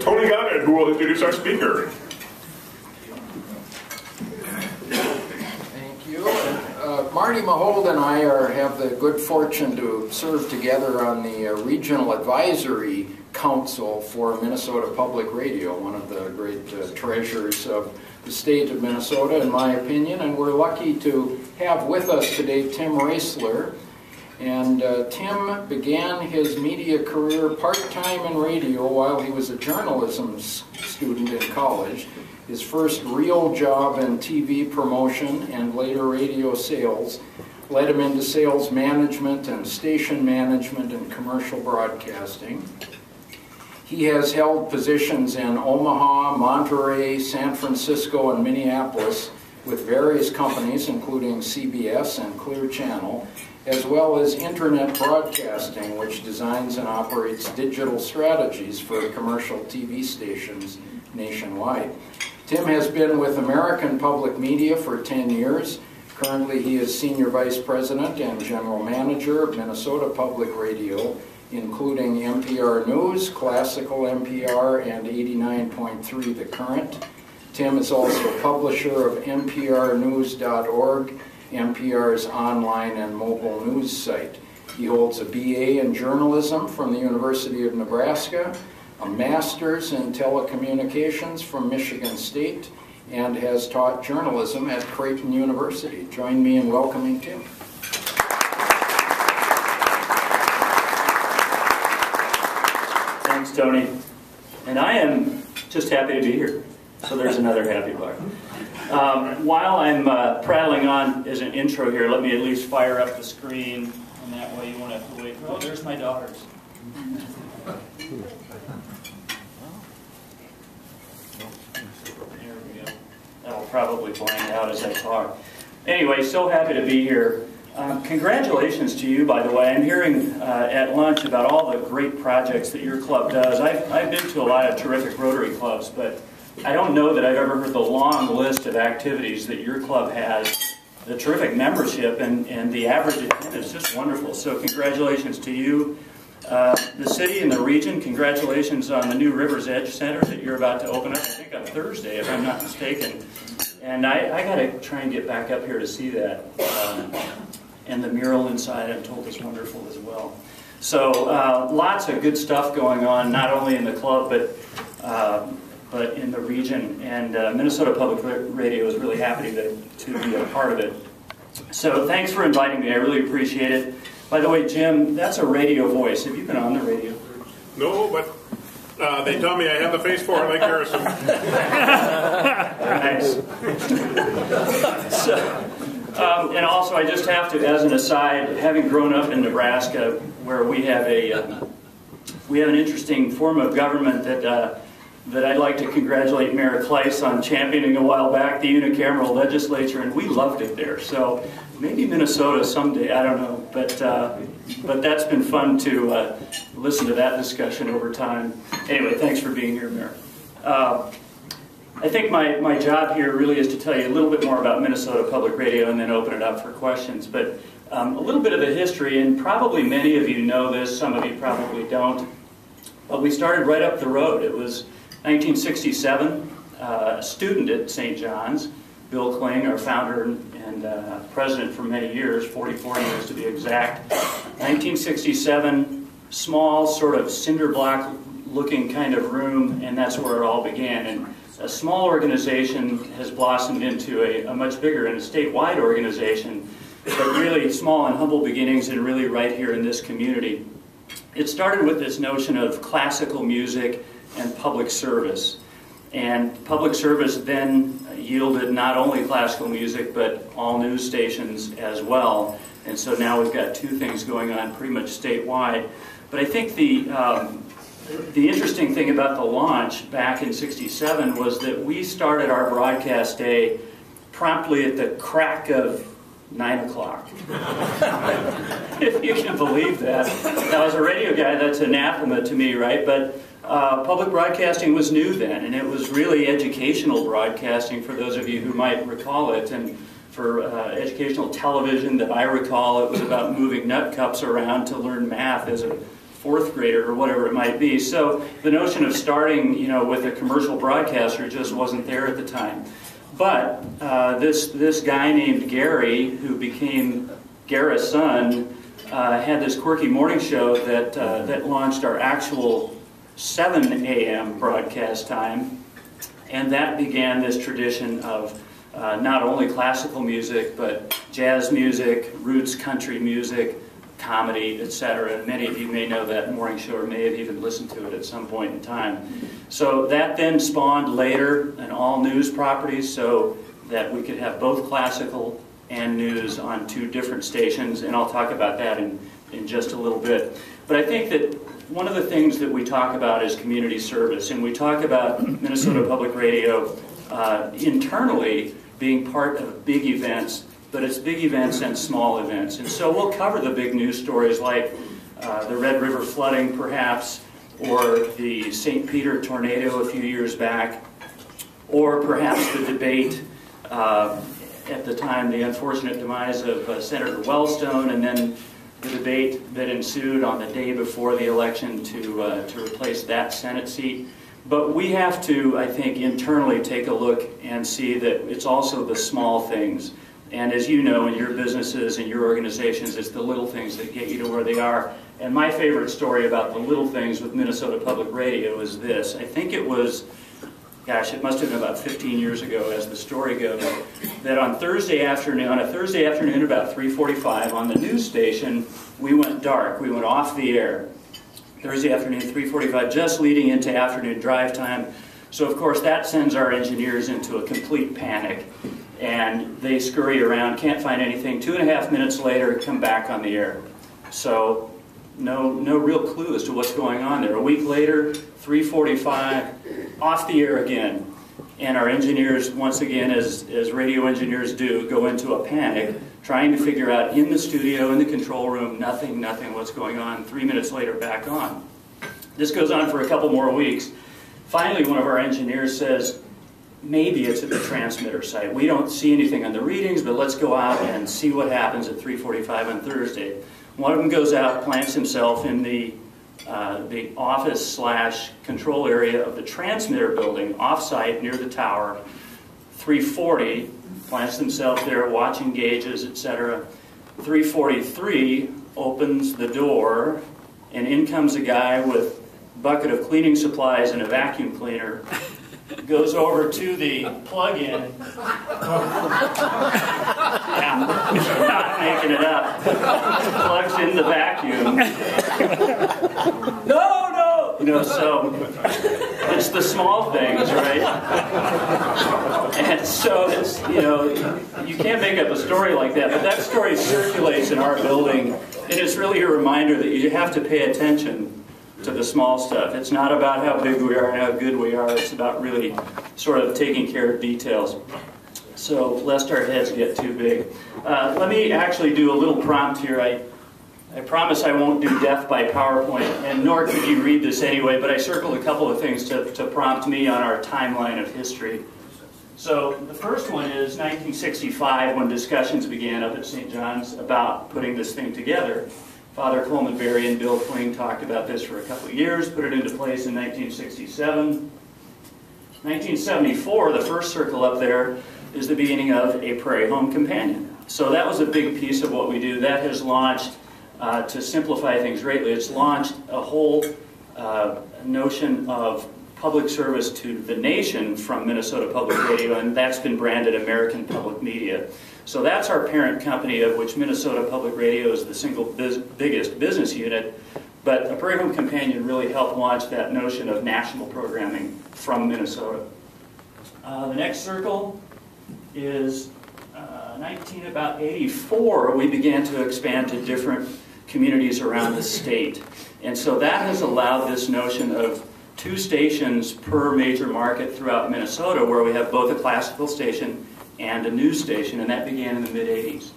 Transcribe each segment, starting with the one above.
Tony Gunn, who will introduce our speaker. Thank you. Marty Mahold and I have the good fortune to serve together on the Regional Advisory Council for Minnesota Public Radio, one of the great treasures of the state of Minnesota, in my opinion. And we're lucky to have with us today Tim Roesler. And Tim began his media career part-time in radio while he was a journalism student in college. His first real job in TV promotion and later radio sales led him into sales management and station management and commercial broadcasting. He has held positions in Omaha, Monterey, San Francisco, and Minneapolis with various companies, including CBS and Clear Channel, as well as internet broadcasting, which designs and operates digital strategies for commercial TV stations nationwide. Tim has been with American Public Media for 10 years. Currently, he is Senior Vice President and General Manager of Minnesota Public Radio, including MPR News, Classical MPR, and 89.3 The Current. Tim is also publisher of MPRnews.org, MPR's online and mobile news site. He holds a BA in journalism from the University of Nebraska, a master's in telecommunications from Michigan State, and has taught journalism at Creighton University. Join me in welcoming Tim. Thanks, Tony. And I am just happy to be here. So there's another happy part. While I'm prattling on as an intro here, let me at least fire up the screen, and that way you won't have to wait. Oh, there's my daughters. There we go. That'll probably blank out as I talk. Anyway, so happy to be here. Congratulations to you, by the way. I'm hearing at lunch about all the great projects that your club does. I've been to a lot of terrific Rotary clubs, but I don't know that I've ever heard the long list of activities that your club has, the terrific membership, and the average attendance. Just wonderful. So congratulations to you. The city and the region, congratulations on the new River's Edge Center that you're about to open up, I think on Thursday, if I'm not mistaken. And I got to try and get back up here to see that. And the mural inside, I'm told, is wonderful as well. So lots of good stuff going on, not only in the club, but in the region. And Minnesota Public Radio is really happy to be a part of it. So thanks for inviting me. I really appreciate it. By the way, Jim, that's a radio voice. Have you been on the radio? No, but they tell me I have the face for it, like Harrison. Nice. And also, I just have to, as an aside, having grown up in Nebraska, where we have an interesting form of government that I'd like to congratulate Mayor Kleiss on championing a while back, the unicameral legislature, and we loved it there. So maybe Minnesota someday, I don't know, but that's been fun to listen to that discussion over time. Anyway, thanks for being here, Mayor. I think my job here really is to tell you a little bit more about Minnesota Public Radio and then open it up for questions. But a little bit of the history, and probably many of you know this, some of you probably don't. But we started right up the road. It was 1967, a student at St. John's, Bill Kling, our founder and president for many years, 44 years to be exact. 1967, small, sort of cinder block looking kind of room, and that's where it all began. And a small organization has blossomed into a much bigger and a statewide organization, but really small and humble beginnings, and really right here in this community. It started with this notion of classical music and public service. And public service then yielded not only classical music, but all news stations as well. And so now we've got two things going on pretty much statewide. But I think the interesting thing about the launch back in '67 was that we started our broadcast day promptly at the crack of 9 o'clock. If you can believe that. Now, as a radio guy, that's anathema to me, right? But public broadcasting was new then, and it was really educational broadcasting for those of you who might recall it. And for educational television that I recall, it was about moving nut cups around to learn math as a fourth grader or whatever it might be. So the notion of starting, you know, with a commercial broadcaster just wasn't there at the time. But this guy named Gary, who became Gara's son, had this quirky morning show that launched our actual 7 a.m. broadcast time, and that began this tradition of not only classical music, but jazz music, roots country music, comedy, etc. And many of you may know that morning show or may have even listened to it at some point in time. So that then spawned later an all-news property so that we could have both classical and news on 2 different stations, and I'll talk about that in just a little bit. But I think that one of the things that we talk about is community service, and we talk about Minnesota Public Radio internally being part of big events, but it's big events and small events. And so we'll cover the big news stories like the Red River flooding, perhaps, or the St. Peter tornado a few years back, or perhaps the debate at the time, the unfortunate demise of Senator Wellstone, and then the debate that ensued on the day before the election to replace that Senate seat. But we have to, I think, internally take a look and see that it's also the small things. And as you know, in your businesses and your organizations, it's the little things that get you to where they are. And my favorite story about the little things with Minnesota Public Radio is this. I think it was, gosh, it must have been about 15 years ago, as the story goes, that on a Thursday afternoon about 3:45 on the news station, we went dark. We went off the air. Thursday afternoon, 3:45, just leading into afternoon drive time. So, of course, that sends our engineers into a complete panic. And they scurry around, can't find anything. 2.5 minutes later, come back on the air. So, no real clue as to what's going on there. A week later, 3:45, off the air again. And our engineers, once again, as radio engineers do, go into a panic, trying to figure out in the studio, in the control room, nothing, what's going on. 3 minutes later, back on. This goes on for a couple more weeks. Finally, one of our engineers says, maybe it's at the transmitter site. We don't see anything on the readings, but let's go out and see what happens at 3:45 on Thursday. One of them goes out, plants himself in the office/control area of the transmitter building, off-site near the tower. 3:40, plants himself there, watching gauges, etc. 3:43, opens the door, and in comes a guy with a bucket of cleaning supplies and a vacuum cleaner. Goes over to the plug-in. Yeah, not making it up. Plugs in the vacuum. No! You know, so it's the small things, right? And so it's, you know, you can't make up a story like that, but that story circulates in our building, and it's really a reminder that you have to pay attention to the small stuff. It's not about how big we are and how good we are. It's about really sort of taking care of details. So lest our heads get too big. Let me actually do a little prompt here. I promise I won't do death by PowerPoint, and nor could you read this anyway, but I circled a couple of things to prompt me on our timeline of history. So the first one is 1965, when discussions began up at St. John's about putting this thing together. Father Coleman Berry and Bill Quing talked about this for a couple of years, put it into place in 1967. 1974, the first circle up there, is the beginning of a Prairie Home Companion. So that was a big piece of what we do. That has launched, to simplify things greatly, it's launched a whole notion of public service to the nation from Minnesota Public Radio, and that's been branded American Public Media. So that's our parent company, of which Minnesota Public Radio is the single biggest business unit. But a Prairie Home Companion really helped launch that notion of national programming from Minnesota. The next circle is 1984. We began to expand to different communities around the state. And so that has allowed this notion of 2 stations per major market throughout Minnesota, where we have both a classical station and a news station, and that began in the mid-'80s.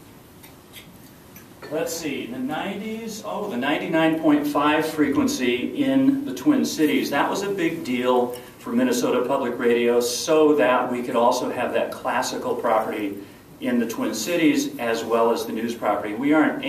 Let's see, the 90s, the 99.5 frequency in the Twin Cities. That was a big deal for Minnesota Public Radio, so that we could also have that classical property in the Twin Cities as well as the news property. We were on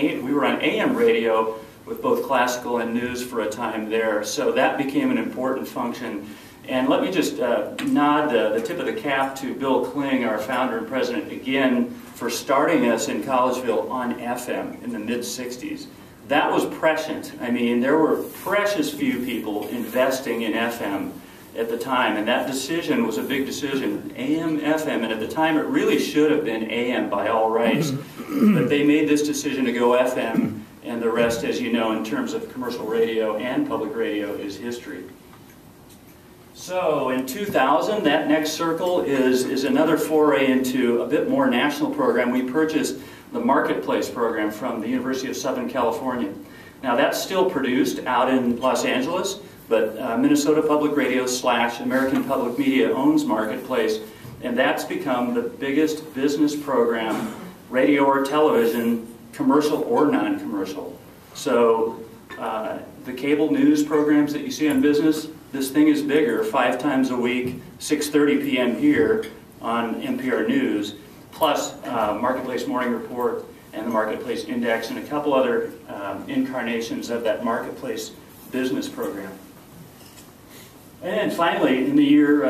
AM radio with both classical and news for a time there. So that became an important function. And let me just nod the tip of the cap to Bill Kling, our founder and president, again, for starting us in Collegeville on FM in the mid-60s. That was prescient. I mean, there were precious few people investing in FM at the time, and that decision was a big decision, AM, FM, and at the time it really should have been AM by all rights, but they made this decision to go FM, and the rest, as you know, in terms of commercial radio and public radio, is history. So in 2000, that next circle is another foray into a bit more national program. We purchased the Marketplace program from the University of Southern California. Now that's still produced out in Los Angeles, but Minnesota Public Radio / American Public Media owns Marketplace, and that's become the biggest business program, radio or television, commercial or non-commercial. So the cable news programs that you see on business, this thing is bigger, 5 times a week, 6:30 p.m. here on MPR News, plus Marketplace Morning Report and the Marketplace Index and a couple other incarnations of that Marketplace business program. And finally, in the year,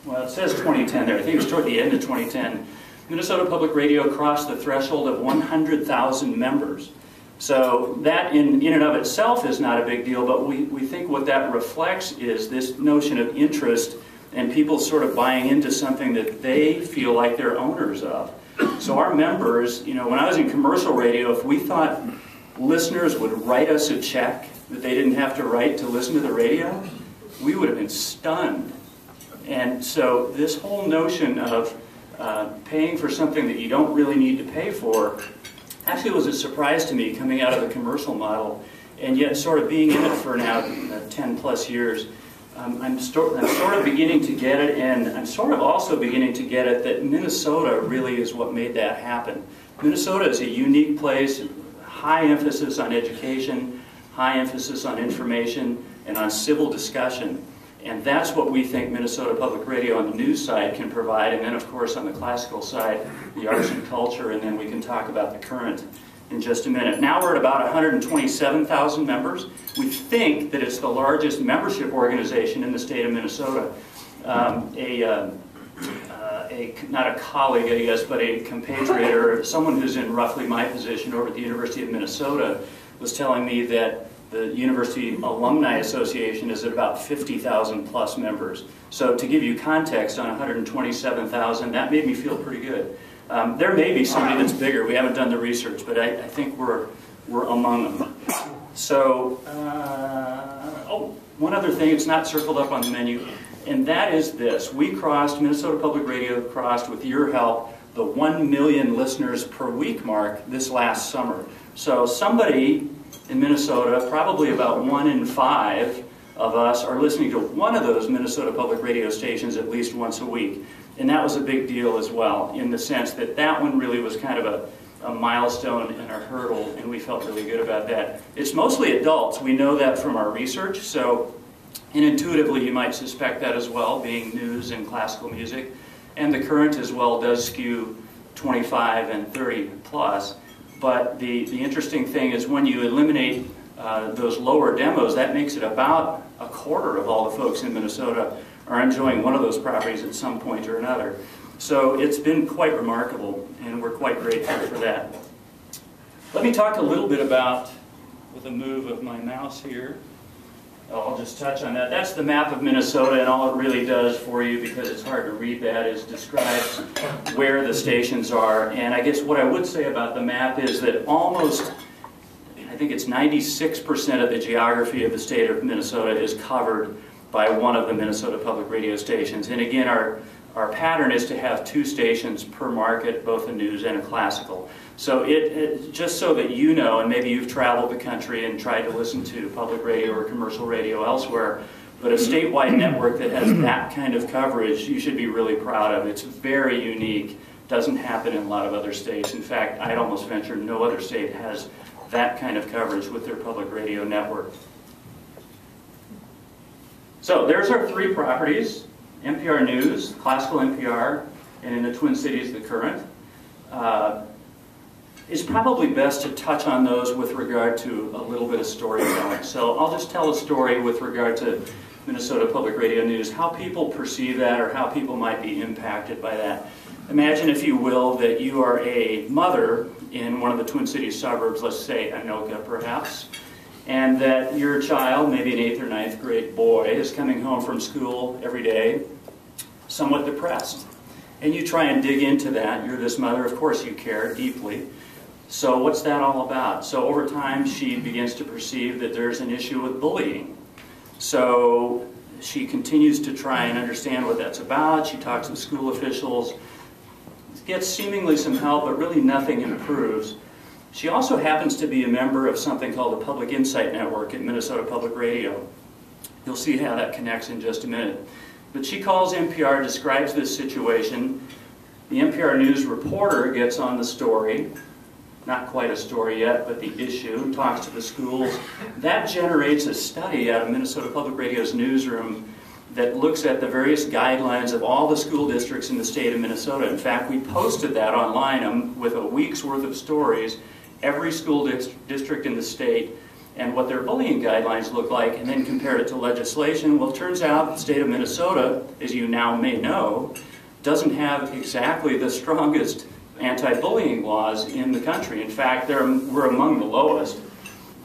well, it says 2010 there, I think it was toward the end of 2010, Minnesota Public Radio crossed the threshold of 100,000 members. So that in and of itself is not a big deal, but we think what that reflects is this notion of interest and people sort of buying into something that they feel like they're owners of. So our members, you know, when I was in commercial radio, if we thought listeners would write us a check that they didn't have to write to listen to the radio, we would have been stunned. And so this whole notion of paying for something that you don't really need to pay for actually was a surprise to me coming out of the commercial model, and yet sort of being in it for now 10 plus years. I'm sort of beginning to get it, and I'm sort of also beginning to get it that Minnesota really is what made that happen. Minnesota is a unique place, high emphasis on education, high emphasis on information, and on civil discussion. And that's what we think Minnesota Public Radio on the news side can provide, and then of course on the classical side, the arts and culture, and then we can talk about the current in just a minute. Now we're at about 127,000 members. We think that it's the largest membership organization in the state of Minnesota. Not a colleague, I guess, but a compatriot or someone who's in roughly my position over at the University of Minnesota was telling me that the University Alumni Association is at about 50,000 plus members. So to give you context on 127,000, that made me feel pretty good. There may be somebody that's bigger. We haven't done the research, but I think we're among them. So, one other thing, it's not circled up on the menu, and that is this. Minnesota Public Radio crossed, with your help, the 1 million listeners per week mark this last summer. So somebody in Minnesota, probably about 1 in 5 of us, are listening to one of those Minnesota Public Radio stations at least once a week. And that was a big deal as well, in the sense that that one really was kind of a milestone and a hurdle, and we felt really good about that. It's mostly adults. We know that from our research, so and intuitively you might suspect that as well, being news and classical music. And the current as well does skew 25 and 30 plus. But the interesting thing is when you eliminate those lower demos, that makes it about a quarter of all the folks in Minnesota are enjoying one of those properties at some point or another. So it's been quite remarkable, and we're quite grateful for that. Let me talk a little bit about, with a move of my mouse here, I'll just touch on that. That's the map of Minnesota, and all it really does for you, because it's hard to read that, is describes where the stations are. And I guess what I would say about the map is that almost, I think it's 96% of the geography of the state of Minnesota is covered by one of the Minnesota Public Radio stations. And again, our pattern is to have 2 stations per market, both a news and a classical. So just so that you know, and maybe you've traveled the country and tried to listen to public radio or commercial radio elsewhere, but a statewide network that has that kind of coverage, you should be really proud of. It's very unique. Doesn't happen in a lot of other states. In fact, I'd almost venture no other state has that kind of coverage with their public radio network. So there's our 3 properties: MPR News, Classical MPR, and in the Twin Cities, the Current. it's probably best to touch on those with regard to a little bit of storytelling. So I'll just tell a story with regard to Minnesota Public Radio News, how people perceive that or how people might be impacted by that. Imagine, if you will, that you are a mother in one of the Twin Cities suburbs, let's say Anoka perhaps, and that your child, maybe an 8th or 9th grade boy, is coming home from school every day, somewhat depressed. And you try and dig into that. You're this mother, of course you care deeply. So what's that all about? So over time she begins to perceive that there's an issue with bullying. So she continues to try and understand what that's about. She talks with school officials, gets seemingly some help, but really nothing improves. She also happens to be a member of something called the Public Insight Network at Minnesota Public Radio. You'll see how that connects in just a minute. But she calls MPR, describes this situation. The MPR News reporter gets on the story, not quite a story yet, but the issue, talks to the schools. That generates a study out of Minnesota Public Radio's newsroom that looks at the various guidelines of all the school districts in the state of Minnesota. In fact, we posted that online with a week's worth of stories, every school district in the state, and what their bullying guidelines look like, and then compared it to legislation. Well, it turns out the state of Minnesota, as you now may know, doesn't have exactly the strongest anti-bullying laws in the country. In fact, we're among the lowest.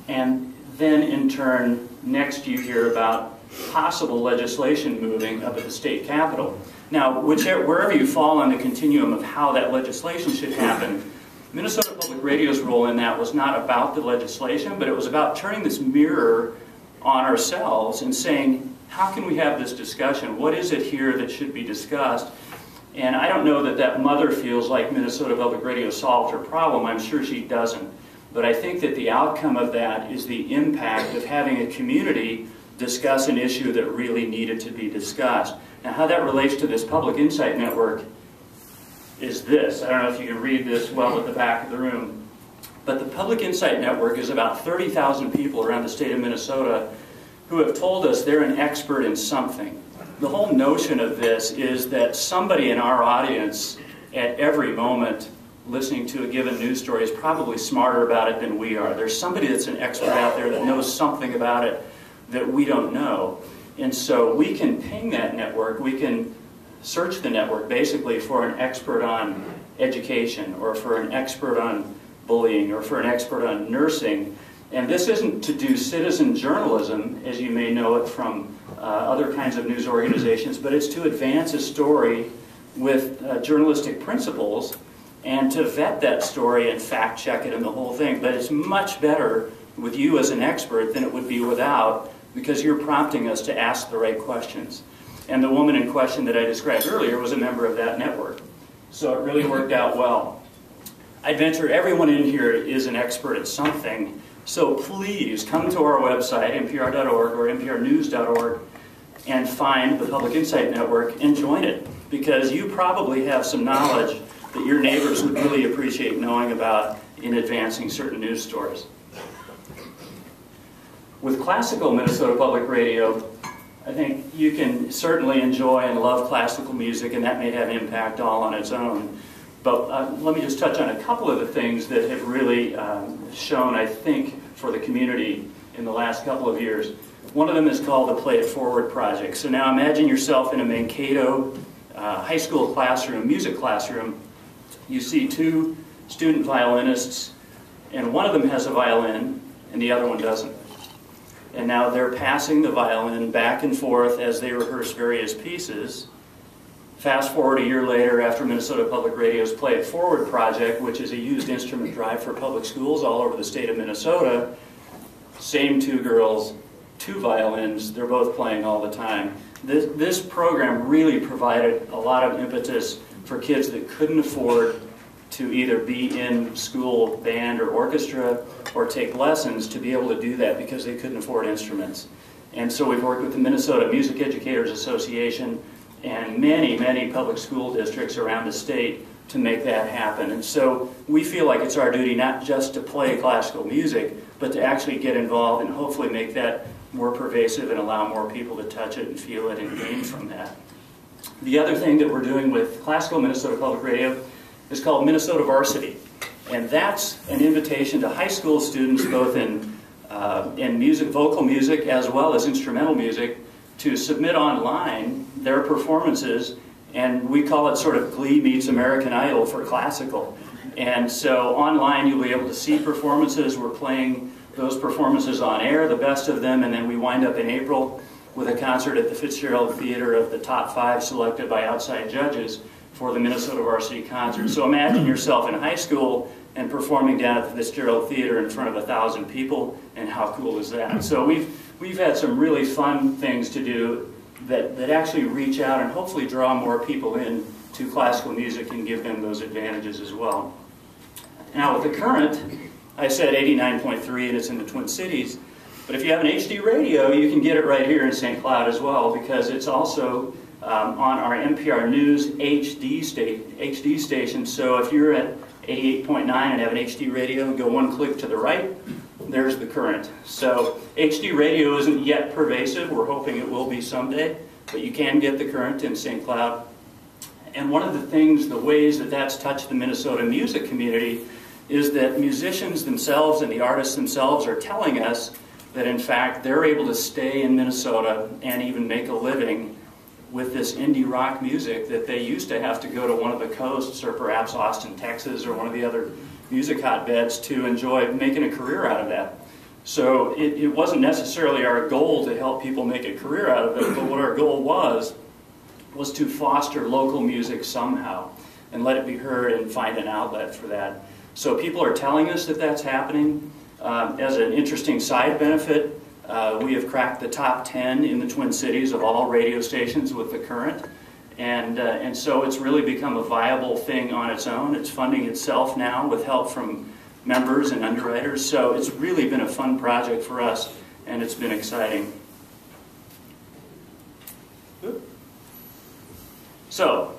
And then in turn, next you hear about possible legislation moving up at the state capitol. Now, wherever you fall on the continuum of how that legislation should happen, Minnesota Public Radio's role in that was not about the legislation, but it was about turning this mirror on ourselves and saying, how can we have this discussion? What is it here that should be discussed? And I don't know that that mother feels like Minnesota Public Radio solved her problem. I'm sure she doesn't. But I think that the outcome of that is the impact of having a community discuss an issue that really needed to be discussed. Now, how that relates to this Public Insight Network is this. I don't know if you can read this well at the back of the room. But the Public Insight Network is about 30,000 people around the state of Minnesota who have told us they're an expert in something. The whole notion of this is that somebody in our audience at every moment listening to a given news story is probably smarter about it than we are. There's somebody that's an expert out there that knows something about it that we don't know. And so we can ping that network, we can search the network basically for an expert on education or for an expert on bullying or for an expert on nursing. And this isn't to do citizen journalism, as you may know it from other kinds of news organizations, but it's to advance a story with journalistic principles and to vet that story and fact check it and the whole thing. But it's much better with you as an expert than it would be without, because you're prompting us to ask the right questions. And the woman in question that I described earlier was a member of that network. So it really worked out well. I'd venture everyone in here is an expert at something. So please come to our website, mpr.org or mprnews.org, and find the Public Insight Network and join it, because you probably have some knowledge that your neighbors would really appreciate knowing about in advancing certain news stories. With classical Minnesota Public Radio, I think you can certainly enjoy and love classical music, and that may have impact all on its own. But let me just touch on a couple of the things that have really shown, I think, for the community in the last couple of years. One of them is called the Play It Forward Project. So now imagine yourself in a Mankato high school classroom, music classroom. You see two student violinists, and one of them has a violin, and the other one doesn't. And now they're passing the violin back and forth as they rehearse various pieces. Fast forward a year later, after Minnesota Public Radio's Play It Forward project, which is a used instrument drive for public schools all over the state of Minnesota, same two girls, two violins, they're both playing all the time. This program really provided a lot of impetus for kids that couldn't afford to either be in school band or orchestra or take lessons to be able to do that because they couldn't afford instruments. And so we've worked with the Minnesota Music Educators Association and many, many public school districts around the state to make that happen. And so we feel like it's our duty not just to play classical music, but to actually get involved and hopefully make that more pervasive and allow more people to touch it and feel it and gain from that. The other thing that we're doing with classical Minnesota Public Radio is called Minnesota Varsity. And that's an invitation to high school students, both in music, vocal music, as well as instrumental music, to submit online their performances, and we call it sort of Glee meets American Idol for classical. And so online you'll be able to see performances. We're playing those performances on air, the best of them, and then we wind up in April with a concert at the Fitzgerald Theater of the top 5 selected by outside judges for the Minnesota Varsity Concert. So imagine yourself in high school and performing down at the Fitzgerald Theater in front of 1,000 people, and how cool is that? So we've had some really fun things to do that actually reach out and hopefully draw more people in to classical music and give them those advantages as well. Now with the current, I said 89.3 and it's in the Twin Cities, but if you have an HD radio, you can get it right here in St. Cloud as well, because it's also on our MPR News HD station. So if you're at 88.9 and have an HD radio and go one click to the right, there's the current. So HD radio isn't yet pervasive. We're hoping it will be someday, but you can get the current in St. Cloud. And one of the things, the ways that that's touched the Minnesota music community is that musicians themselves and the artists themselves are telling us that in fact they're able to stay in Minnesota and even make a living with this indie rock music that they used to have to go to one of the coasts or perhaps Austin, Texas, or one of the other music hotbeds to enjoy making a career out of that. So it wasn't necessarily our goal to help people make a career out of it, but what our goal was to foster local music somehow and let it be heard and find an outlet for that. So people are telling us that that's happening. As an interesting side benefit, we have cracked the top 10 in the Twin Cities of all radio stations with the current. And so it's really become a viable thing on its own. It's funding itself now with help from members and underwriters. So it's really been a fun project for us, and it's been exciting. So,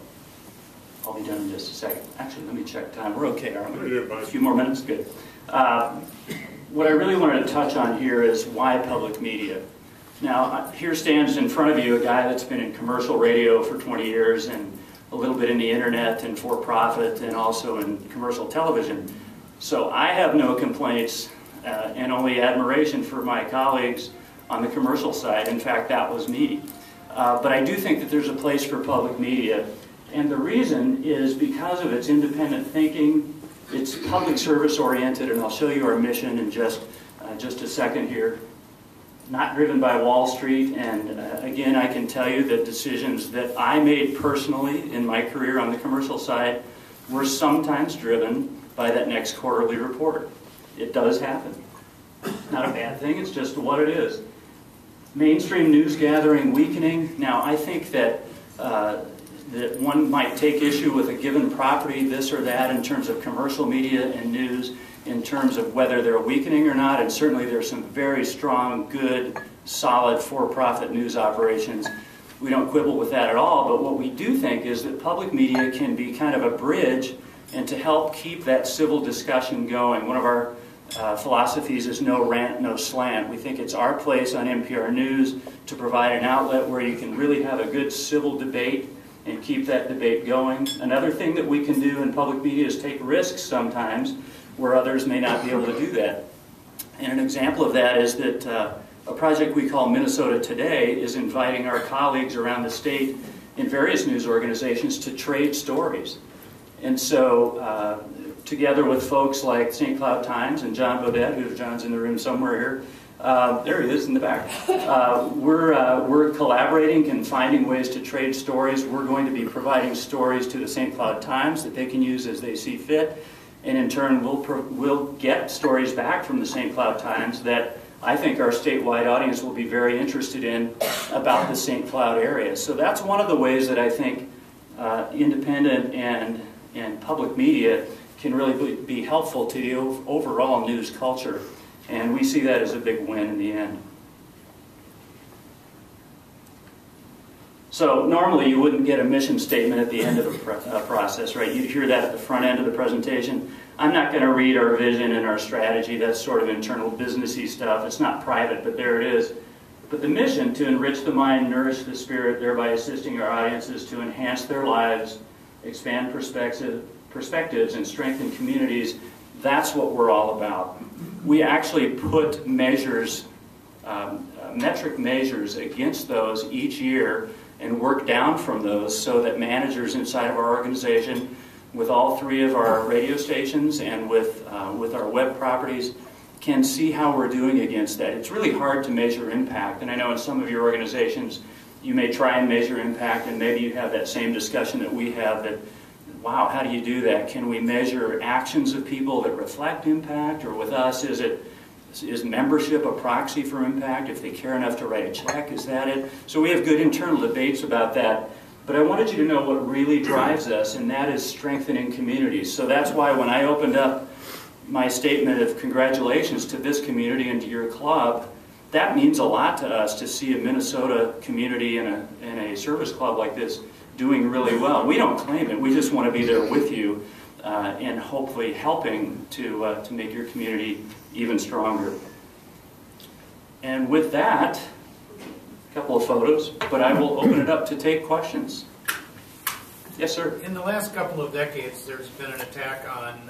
I'll be done in just a second. Actually, let me check time. We're okay, aren't we? A few more minutes? Good. What I really wanted to touch on here is why public media. Now, here stands in front of you a guy that's been in commercial radio for 20 years and a little bit in the internet and for-profit and also in commercial television. So I have no complaints and only admiration for my colleagues on the commercial side. In fact, that was me. But I do think that there's a place for public media. And the reason is because of its independent thinking. It's public service oriented, and I'll show you our mission in just a second here. Not driven by Wall Street, and again, I can tell you that decisions that I made personally in my career on the commercial side were sometimes driven by that next quarterly report. It does happen. Not a bad thing, it's just what it is. Mainstream news gathering weakening. Now, I think that that one might take issue with a given property, this or that, in terms of commercial media and news, in terms of whether they're weakening or not, and certainly there's some very strong, good, solid for-profit news operations. We don't quibble with that at all, but what we do think is that public media can be kind of a bridge and to help keep that civil discussion going. One of our philosophies is no rant, no slant. We think it's our place on MPR News to provide an outlet where you can really have a good civil debate and keep that debate going. Another thing that we can do in public media is take risks sometimes where others may not be able to do that. And an example of that is that a project we call Minnesota Today is inviting our colleagues around the state in various news organizations to trade stories. And so together with folks like St. Cloud Times and John Bodette, who John's in the room somewhere here, there he is in the back. We're collaborating and finding ways to trade stories. We're going to be providing stories to the St. Cloud Times that they can use as they see fit. And in turn, we'll get stories back from the St. Cloud Times that I think our statewide audience will be very interested in about the St. Cloud area. So that's one of the ways that I think independent and public media can really be helpful to the overall news culture. And we see that as a big win in the end. So normally you wouldn't get a mission statement at the end of a process, right? You'd hear that at the front end of the presentation. I'm not going to read our vision and our strategy. That's sort of internal businessy stuff. It's not private, but there it is. But the mission, to enrich the mind, nourish the spirit, thereby assisting our audiences to enhance their lives, expand perspectives, and strengthen communities, That's what we're all about. We actually put measures, metric measures against those each year and work down from those so that managers inside of our organization, with all 3 of our radio stations and with our web properties, can see how we're doing against that. It's really hard to measure impact, and I know in some of your organizations you may try and measure impact, and maybe you have that same discussion that we have that, wow, how do you do that? Can we measure actions of people that reflect impact? Or with us, is membership a proxy for impact? If they care enough to write a check, is that it? So we have good internal debates about that. But I wanted you to know what really drives us, and that is strengthening communities. So that's why when I opened up my statement of congratulations to this community and to your club, that means a lot to us to see a Minnesota community and a service club like this doing really well. We don't claim it. We just want to be there with you and hopefully helping to make your community even stronger. And with that, a couple of photos, but I will open it up to take questions. Yes, sir. In the last couple of decades, there's been an attack on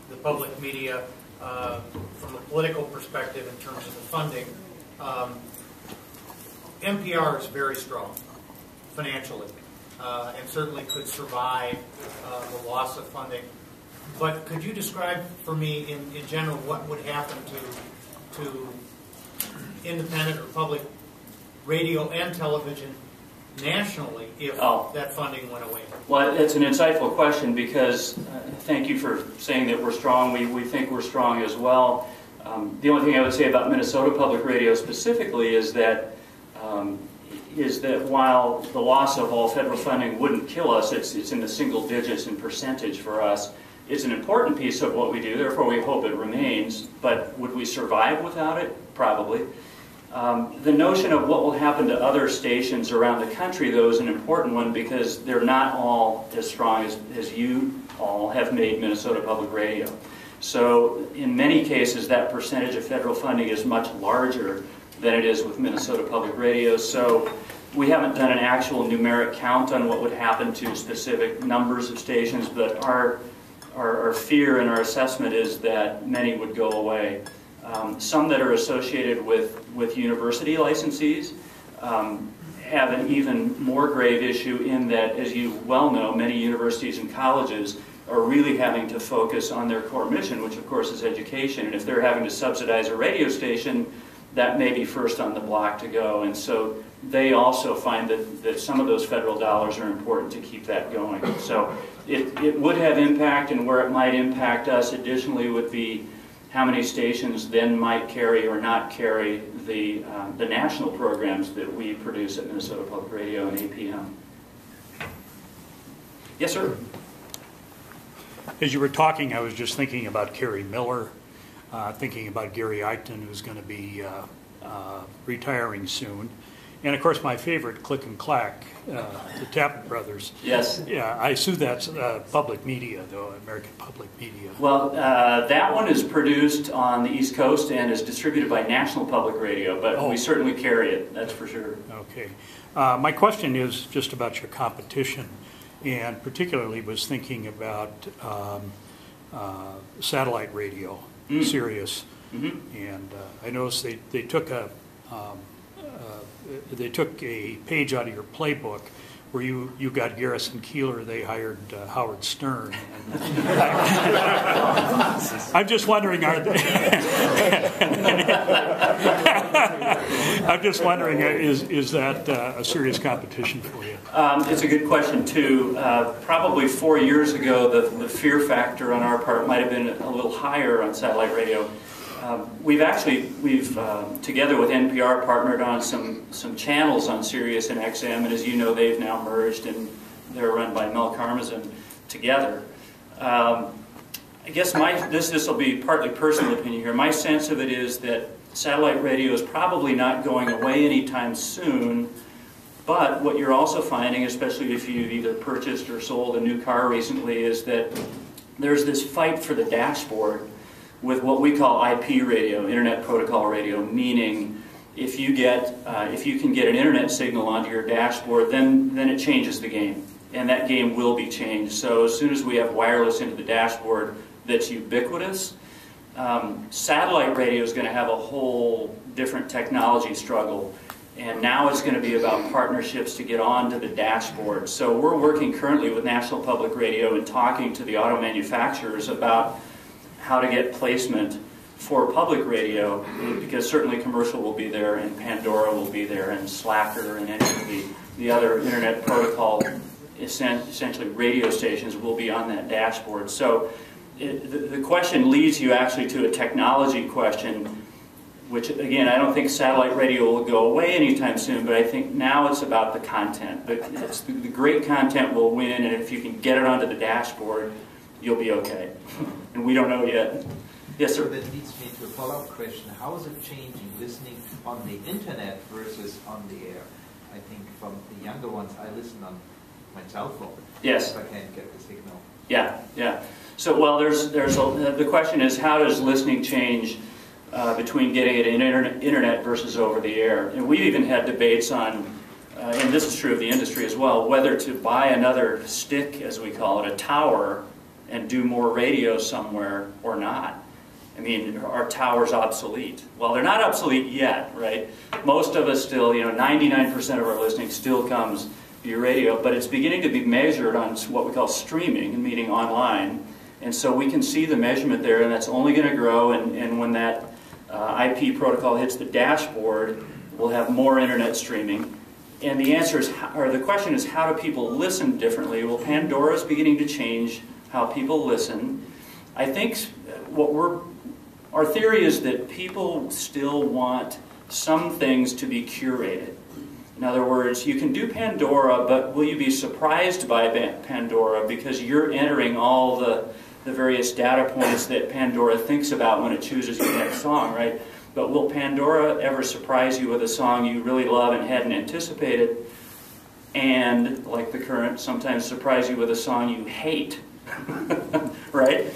the public media from a political perspective in terms of the funding. MPR is very strong financially and certainly could survive the loss of funding. But could you describe for me in general what would happen to independent or public radio and television nationally if that funding went away? Well, it's an insightful question because thank you for saying that we're strong. We think we're strong as well. The only thing I would say about Minnesota Public Radio specifically is that while the loss of all federal funding wouldn't kill us, it's in the single digits in percentage for us. It's an important piece of what we do, therefore we hope it remains. But would we survive without it? Probably. The notion of what will happen to other stations around the country, though, is an important one because they're not all as strong as you all have made Minnesota Public Radio. So in many cases, that percentage of federal funding is much larger than it is with Minnesota Public Radio. So we haven't done an actual numeric count on what would happen to specific numbers of stations, but our fear and our assessment is that many would go away. Some that are associated with university licensees have an even more grave issue in that, as you well know, many universities and colleges are really having to focus on their core mission, which of course is education. And if they're having to subsidize a radio station, that may be first on the block to go. And so they also find that some of those federal dollars are important to keep that going. So it would have impact, and where it might impact us additionally would be how many stations then might carry or not carry the national programs that we produce at Minnesota Public Radio and APM. Yes, sir? As you were talking, I was just thinking about Kerry Miller, thinking about Gary Eichten, who's going to be retiring soon. And of course, my favorite, Click and Clack, the Tappet Brothers. Yes. Yeah, I assume that's public media, though, American Public Media. Well, that one is produced on the East Coast and is distributed by National Public Radio, but we certainly carry it, that's for sure. Okay. My question is just about your competition, and particularly was thinking about satellite radio, Sirius. Mm-hmm. And I noticed they took a page out of your playbook where you got Garrison Keillor, they hired Howard Stern. I'm just wondering, is that a serious competition for you? It's a good question too. Probably 4 years ago, the fear factor on our part might have been a little higher on satellite radio. We've together with NPR partnered on some channels on Sirius and XM, and as you know, they've now merged and they're run by Mel Karmazin together. I guess this will be partly personal opinion here. My sense of it is that satellite radio is probably not going away anytime soon, but what you're also finding, especially if you've either purchased or sold a new car recently, is that there's this fight for the dashboard with what we call IP radio, Internet Protocol Radio, meaning if you can get an internet signal onto your dashboard, then it changes the game, and that game will be changed. So as soon as we have wireless into the dashboard, that's ubiquitous. Satellite radio is going to have a whole different technology struggle, and now it's going to be about partnerships to get onto the dashboard. So we're working currently with National Public Radio and talking to the auto manufacturers about how to get placement for public radio, because certainly commercial will be there, and Pandora will be there, and Slacker, and any of the other internet protocol, essentially radio stations, will be on that dashboard. So the question leads you actually to a technology question, which again, I don't think satellite radio will go away anytime soon, but I think now it's about the content. The great content will win, and if you can get it onto the dashboard, you'll be okay. And we don't know yet. Yes, sir? So that leads me to a follow-up question. How is it changing listening on the internet versus on the air? I think from the younger ones, I listen on my cell phone. Yes. If I can't get the signal. Yeah, yeah. So, well, the question is, how does listening change between getting it in internet versus over the air? And we've even had debates on, and this is true of the industry as well, whether to buy another stick, as we call it, a tower, and do more radio somewhere or not. I mean, are towers obsolete? Well, they're not obsolete yet, right? Most of us still, 99% of our listening still comes via radio, but it's beginning to be measured on what we call streaming, meaning online. And so we can see the measurement there, and that's only going to grow, and when that IP protocol hits the dashboard, we'll have more internet streaming. And the answer is, or the question is, how do people listen differently? Well, Pandora is beginning to change how people listen. I think our theory is that people still want some things to be curated. In other words, you can do Pandora, but will you be surprised by Pandora because you're entering all the various data points that Pandora thinks about when it chooses your next song, right? But will Pandora ever surprise you with a song you really love and hadn't anticipated, and, like the current, sometimes surprise you with a song you hate, right?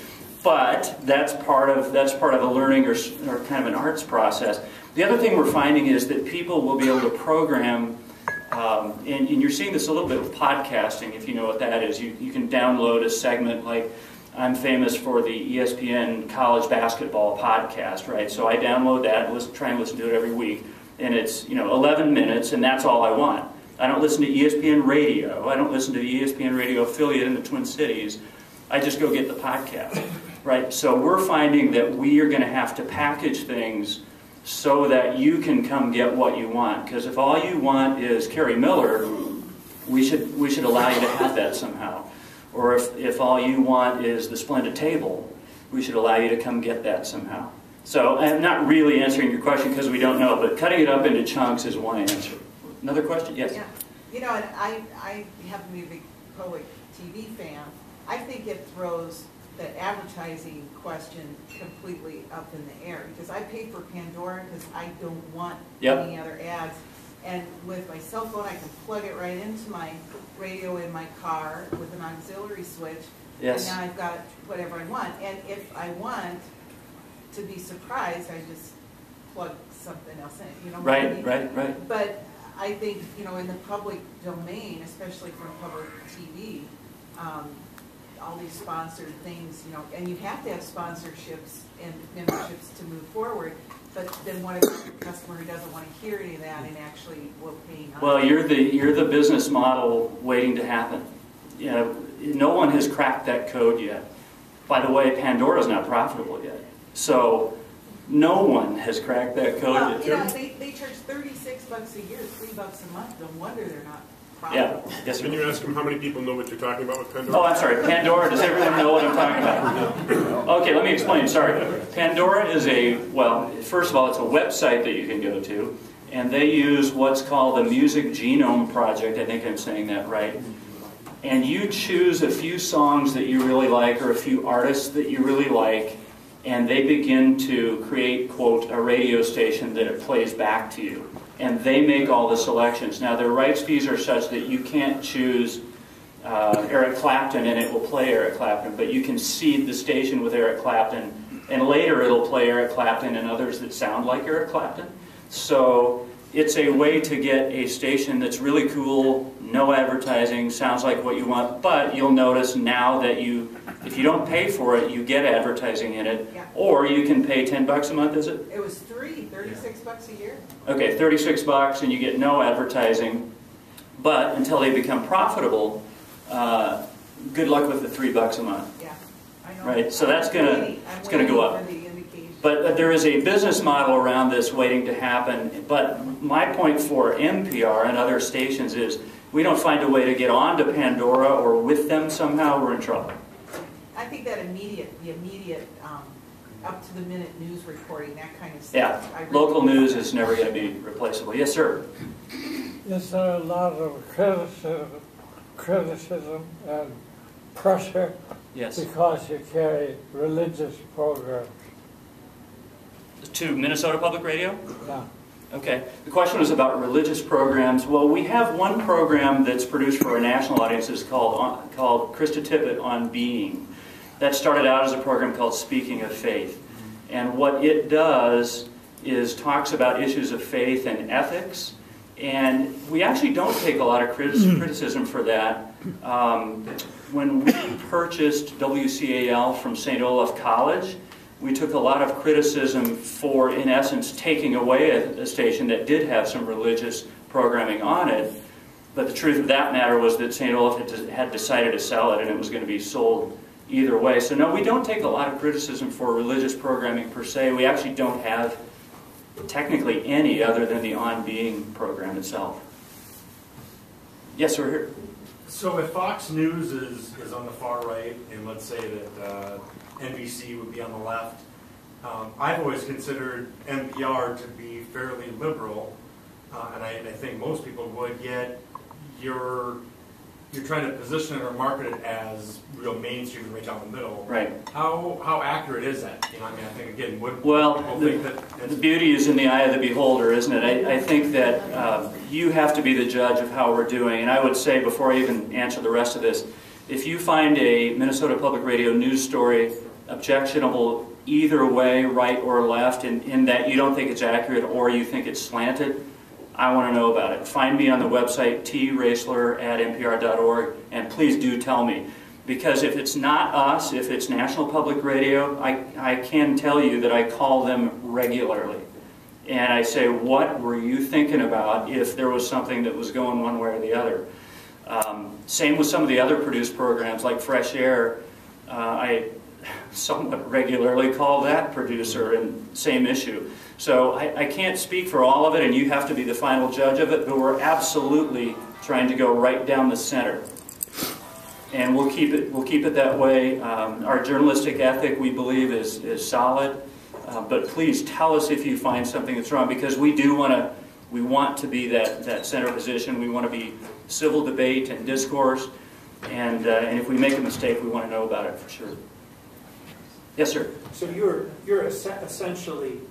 But that's part of a learning or kind of an arts process. The other thing we're finding is that people will be able to program, and you're seeing this a little bit with podcasting, if you know what that is. You can download a segment, like I'm famous for the ESPN college basketball podcast, right? So I download that, try and listen to it every week, and it's 11 minutes, and that's all I want. I don't listen to ESPN radio. I don't listen to the ESPN radio affiliate in the Twin Cities. I just go get the podcast, right? So we're finding that we are going to have to package things so that you can come get what you want. Because if all you want is Kerry Miller, we should allow you to have that somehow. Or if all you want is the Splendid Table, we should allow you to come get that somehow. So I'm not really answering your question because we don't know, but cutting it up into chunks is one answer. Another question? Yes? Yeah. And I happen to be a big public TV fan. I think it throws the advertising question completely up in the air, because I pay for Pandora because I don't want any other ads. And with my cell phone, I can plug it right into my radio in my car with an auxiliary switch. Yes. And now I've got whatever I want. And if I want to be surprised, I just plug something else in. You know what I mean? Right. But I think, in the public domain, especially from public TV, all these sponsored things, and you have to have sponsorships and memberships to move forward. But then what if the customer who doesn't want to hear any of that and actually will pay on? Well, you're the business model waiting to happen. No one has cracked that code yet. By the way, Pandora's not profitable yet. So no one has cracked that code yet. They charge $36 a year, $3 a month. No wonder they're not profitable. Yeah. Yes, sir. Can you ask them how many people know what you're talking about with Pandora? Oh, I'm sorry. Pandora, does everyone know what I'm talking about? Okay, let me explain. Sorry. Pandora is first of all, it's a website that you can go to, and they use what's called the Music Genome Project. I think I'm saying that right. And you choose a few songs that you really like or a few artists that you really like, and they begin to create, quote, a radio station that it plays back to you. And they make all the selections. Now, their rights fees are such that you can't choose Eric Clapton and it will play Eric Clapton, but you can seed the station with Eric Clapton, and later it'll play Eric Clapton and others that sound like Eric Clapton. So it's a way to get a station that's really cool, no advertising, sounds like what you want, but you'll notice now that if you don't pay for it, you get advertising in it, Yeah. or you can pay $10 a month, is it? It was 36 bucks a year. Okay, 36 bucks and you get no advertising, but until they become profitable, good luck with the $3 a month. Yeah, I know. Right, so that's gonna go up. For the indication. But there is a business model around this waiting to happen. But my point for MPR and other stations is we don't find a way to get onto Pandora or with them somehow, we're in trouble. I think that the immediate, up to the minute news reporting, that kind of stuff. Yeah, I really local think news that- is never going to be replaceable. Yes, sir. Is there a lot of criticism and pressure Yes. because you carry religious programs? To Minnesota Public Radio? Yeah. Okay. The question was about religious programs. Well, we have one program that's produced for our national audiences called Krista Tippett on Being. That started out as a program called Speaking of Faith. And what it does is talks about issues of faith and ethics. And we actually don't take a lot of criticism for that. When we purchased WCAL from St. Olaf College, we took a lot of criticism for, in essence, taking away a station that did have some religious programming on it. But the truth of that matter was that St. Olaf had decided to sell it, and it was going to be sold either way. So no, we don't take a lot of criticism for religious programming per se. We actually don't have technically any other than the On Being program itself. Yes, sir. Here. So if Fox News is on the far right, and let's say that NBC would be on the left, I've always considered MPR to be fairly liberal, and I think most people would, yet you're trying to position it or market it as real mainstream and right down the middle. Right. How accurate is that? You know, I mean, I think again, would well, people think that the beauty is in the eye of the beholder, isn't it? I think that you have to be the judge of how we're doing. And I would say, before I even answer the rest of this, if you find a Minnesota Public Radio news story objectionable either way, right or left, in that you don't think it's accurate or you think it's slanted, I want to know about it. Find me on the website, troesler@mpr.org, and please do tell me. Because if it's not us, if it's National Public Radio, I can tell you that I call them regularly. And I say, what were you thinking about if there was something that was going one way or the other? Same with some of the other produced programs like Fresh Air. I somewhat regularly call that producer, and same issue. So I can't speak for all of it, and you have to be the final judge of it, but we're absolutely trying to go right down the center. And we'll keep it that way. Our journalistic ethic, we believe, is solid. But please tell us if you find something that's wrong, because we want to be that center position. We want to be civil debate and discourse. And if we make a mistake, we want to know about it for sure. Yes, sir. So you're essentially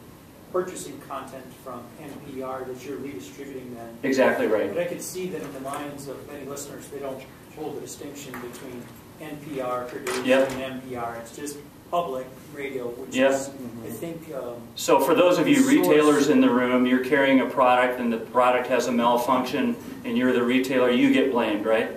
purchasing content from NPR that you're redistributing then. Exactly right. But I could see that in the minds of many listeners, they don't hold the distinction between NPR produced and MPR. It's just public radio, which is, I think... so for those of you retailers in the room, you're carrying a product and the product has a malfunction and you're the retailer, you get blamed, right?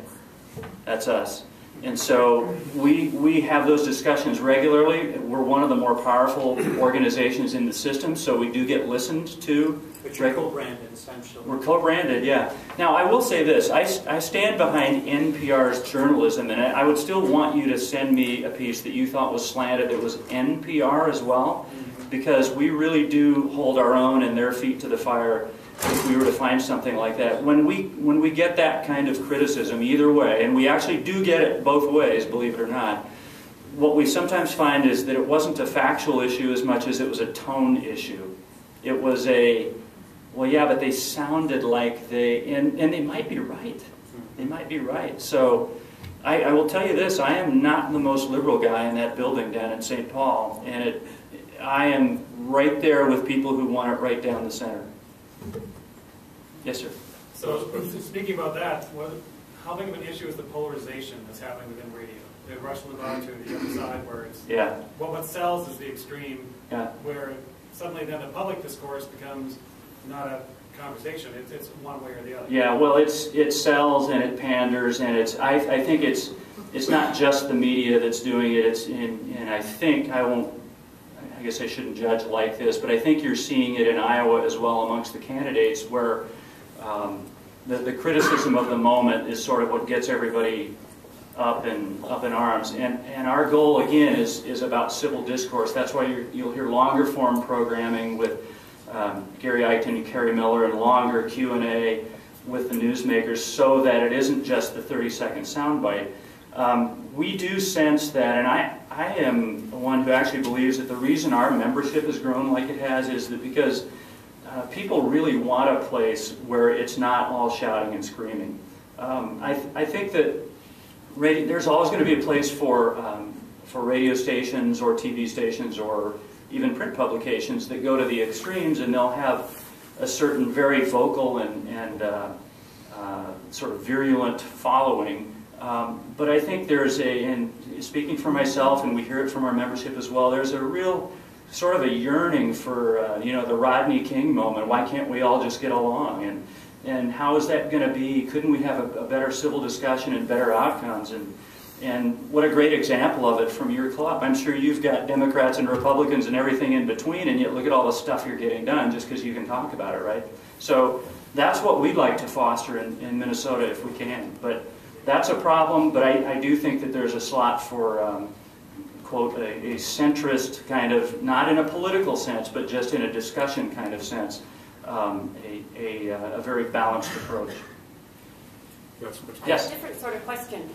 That's us. And so we have those discussions regularly. We're one of the more powerful organizations in the system, so we do get listened to. But you're co-branded, essentially. We're co-branded, yeah. Now, I will say this. I stand behind NPR's journalism, and I would still want you to send me a piece that you thought was slanted that was NPR as well, because we really do hold our own and their feet to the fire if we were to find something like that. When we get that kind of criticism either way, and we actually do get it both ways, believe it or not, what we sometimes find is that it wasn't a factual issue as much as it was a tone issue. It was well, yeah, but they sounded like and they might be right. They might be right. So I will tell you this, I am not the most liberal guy in that building down in St. Paul, and I am right there with people who want it right down the center. Yes, sir. So, speaking about that, how big of an issue is the polarization that's happening within radio? The Rush Limbaugh to the other side, where it's what sells is the extreme, where suddenly then the public discourse becomes not a conversation. It's one way or the other. Yeah, well, it sells and it panders, and I think it's not just the media that's doing it. And I think I guess I shouldn't judge like this, but I think you're seeing it in Iowa as well amongst the candidates, where the criticism of the moment is sort of what gets everybody up in arms. And our goal, again, is about civil discourse. That's why you'll hear longer form programming with Gary Eichten and Kerry Miller, and longer Q&A with the newsmakers, so that it isn't just the 30-second soundbite. We do sense that, and I am one who actually believes that the reason our membership has grown like it has is that because people really want a place where it's not all shouting and screaming. I think that there's always going to be a place for radio stations or TV stations or even print publications that go to the extremes, and they'll have a certain very vocal and sort of virulent following. But I think there's and speaking for myself, and we hear it from our membership as well, there's a real sort of a yearning for the Rodney King moment. Why can't we all just get along? And how is that going to be? Couldn't we have a better civil discussion and better outcomes? And what a great example of it from your club. I'm sure you've got Democrats and Republicans and everything in between, and yet look at all the stuff you're getting done just because you can talk about it, right? So that's what we'd like to foster in Minnesota if we can. But that's a problem, but I do think that there's a slot for, quote, a centrist kind of, not in a political sense, but just in a discussion kind of sense, a very balanced approach. Yes? A different sort of question.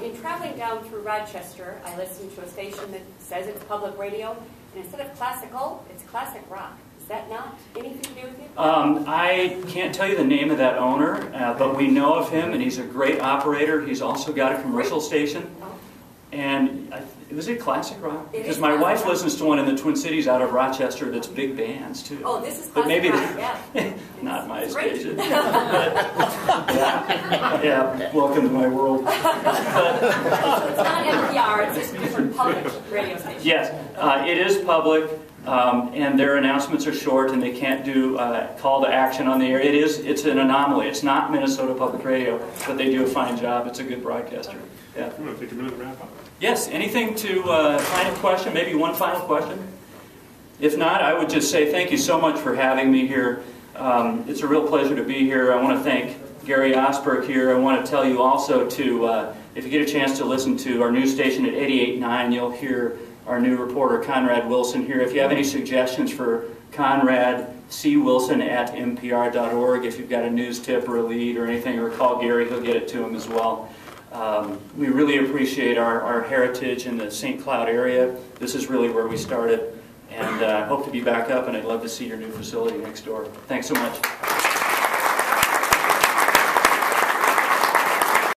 In traveling down through Rochester, I listened to a station that says it's public radio, and instead of classical, it's classic rock. Is that not anything to do with you? I can't tell you the name of that owner, but we know of him, and he's a great operator. He's also got a commercial station. And was it classic rock? Because my wife listens to one in the Twin Cities out of Rochester that's big bands, too. Oh, this is classic but maybe rock, yeah. Not my station. Yeah, welcome to my world. So it's not MPR, it's just a different public radio station. Yes, it is public. And their announcements are short, and they can't do call to action on the air. It's an anomaly. It's not Minnesota Public Radio, but they do a fine job. It's a good broadcaster. Yeah. I'm going to take a minute to wrap up. Yes. Anything to final question? Maybe one final question. If not, I would just say thank you so much for having me here. It's a real pleasure to be here. I want to thank Gary Osberg here. I want to tell you also to, if you get a chance to listen to our news station at 88.9, you'll hear our new reporter, Conrad Wilson, here. If you have any suggestions for Conrad, cwilson@mpr.org. If you've got a news tip or a lead or anything, or call Gary, he'll get it to him as well. We really appreciate our heritage in the St. Cloud area. This is really where we started. And I hope to be back up, and I'd love to see your new facility next door. Thanks so much.